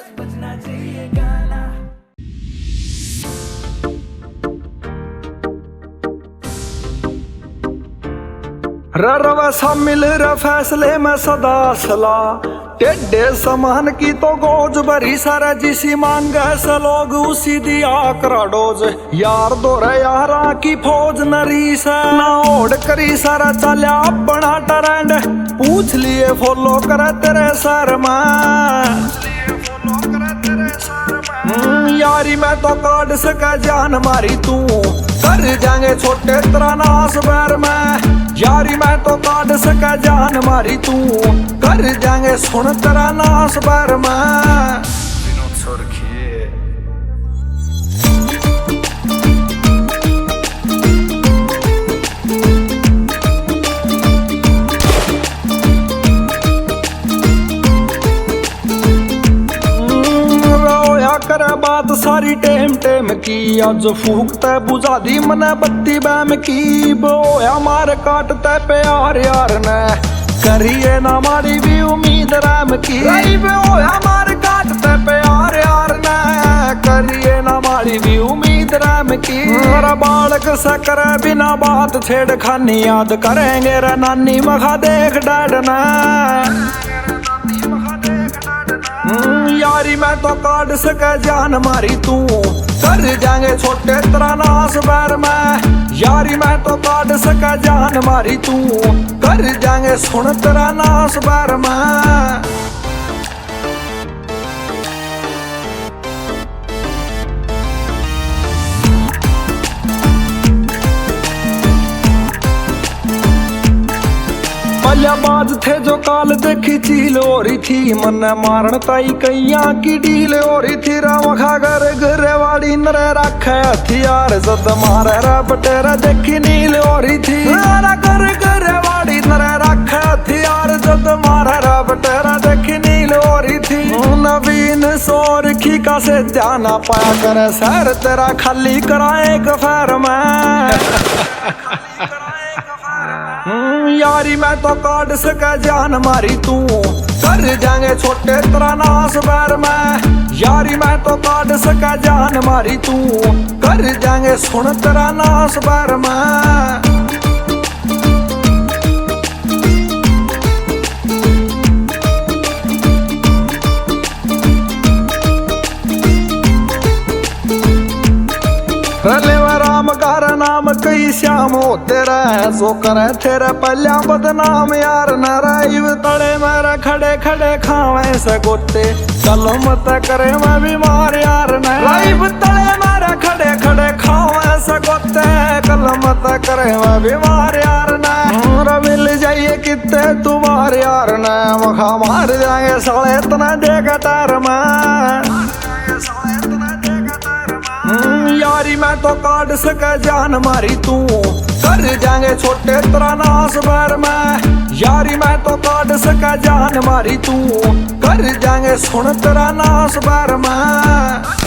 बस बजना चाहिए गाना। रवा सा मिल रहा फैसले में सदा सलाह, टेढ़े समान की तो गोज भरी सारा जिसी मांग ऐसा लोग उसी दिया करा डोज। यार दो रे यारा की फौज नरी से ना ओढ़ करी सारा चलिया अपना ट्रेंड, पूछ लिए फॉलो करे तेरे सर में। यारी मैं तो काट सका जान मारी तू, कर जाएंगे छोटे तेरा नाश बैर में। यारी मैं तो काट सका जान मारी तू, कर जाएंगे सुन तेरा नाश बैर में। करे बात सारी टेम टेम की, आज फूकते बुझा दी मने बत्ती बैम की। बोया मार काटते प्यार यार ने, करिए ना मारी भी उम्मीद राम की। बोया मार काटते प्यार यार ने, करिए ना मारी भी उम्मीद राम की। मेरा बालक से करे बिना बात छेड़ खानी, याद करेंगे रे नानी मखा देख डैडना। यारी मैं तो काट सके जान मारी तू, कर जाएंगे छोटे तेरा नाश बैर में। यारी मैं तो काट सके जान मारी तू, कर जाएंगे सुन तेरा नाश बैर में। बाज थे जो काल देखी चील हो रही थी, मन मारण ताई कैया की डील हो रही थी। राम खा कर घरे वाली नरे रखे हथियार, जद मारे रा बटेरा देखी नील हो रही थी। कर घरे वाली नरे रखे हथियार, जद मारे रा बटेरा देखी नील हो रही थी। नवीन सोर खी का से ध्यान पाया करे सर तेरा खाली कराए गफार में। यारी मैं तो काट सके जान मारी तू, कर जाएंगे छोटे तेरा नाश बैर में। यारी मैं तो काट सके जान मारी तू, कर जाएंगे सुन तेरा नाश बैर में। राम का नाम कई श्याम होते रहे, जो करे तेरे पल्या बदनाम यार न राइव तड़े मेरा खड़े खड़े खावे से गोते। कलम त करे मैं बीमार यार न राइव तड़े मेरा खड़े खड़े खावे से गोते। कलम त करे मैं बीमार यार न मिल जाइए कितने तुम्हारे यार न, मखा मार जाएंगे साले इतना देगा टार में। यारी मैं तो काट सके जान मारी तू, कर जाएंगे छोटे तेरा नाश बैर में। यारी मैं तो काट सके जान मारी तू, कर जाएंगे सुन तेरा नाश बैर में।